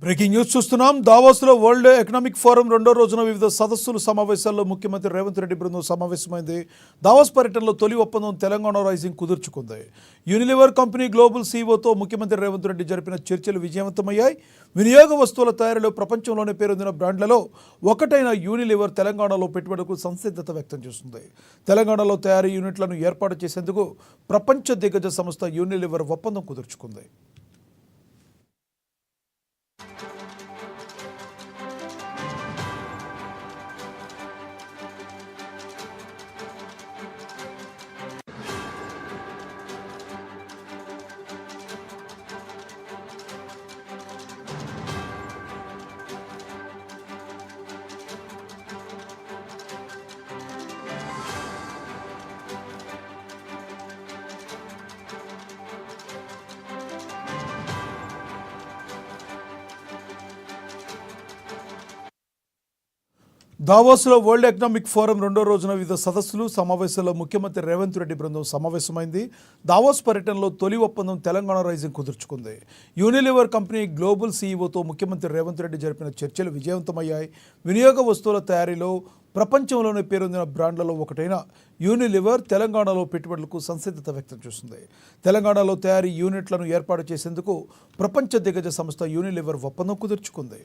Breaking news చూస్తున్నాం. దావోస్లో world economic forum రెండో రోజున వివిధ సదస్సులు సమావేశాల్లో ముఖ్యమంత్రి రేవంత్ రెడ్డి బృందం సమావేశమైంది. దావోస్ పర్యటనలో తొలి ఒప్పందం తెలంగాణ రైజింగ్ కుదుర్చుకుంది. యూనిలివర్ కంపెనీ గ్లోబల్ సీఈఓతో ముఖ్యమంత్రి రేవంత్ రెడ్డి జరిపిన చర్చలు విజయవంతమయ్యాయి. వినియోగ వస్తువుల తయారీలో ప్రపంచంలోనే పేరొందిన బ్రాండ్లలో ఒకటైన యూనిలివర్ తెలంగాణలో పెట్టుబడులకు సంసిద్ధత వ్యక్తం చేస్తుంది. తెలంగాణలో తయారీ యూనిట్లను ఏర్పాటు చేసేందుకు ప్రపంచ దిగ్గజ సంస్థ యూనిలివర్ ఒప్పందం కుదుర్చుకుంది. దావోస్లో వరల్డ్ ఎకనామిక్ ఫోరం రెండో రోజున వివిధ సదస్సులు సమావేశాల్లో ముఖ్యమంత్రి రేవంత్ రెడ్డి బృందం సమావేశమైంది. దావోస్ పర్యటనలో తొలి ఒప్పందం తెలంగాణ రైజింగ్ కుదుర్చుకుంది. యూనిలివర్ కంపెనీ గ్లోబల్ సీఈఓతో ముఖ్యమంత్రి రేవంత్ రెడ్డి జరిపిన చర్చలు విజయవంతమయ్యాయి. వినియోగ వస్తువుల తయారీలో ప్రపంచంలోనే పేరొందిన బ్రాండ్లలో ఒకటైన యూనిలివర్ తెలంగాణలో పెట్టుబడులకు సంసిద్ధత వ్యక్తం చేస్తుంది. తెలంగాణలో తయారీ యూనిట్లను ఏర్పాటు చేసేందుకు ప్రపంచ దిగ్గజ సంస్థ యూనిలివర్ ఒప్పందం కుదుర్చుకుంది.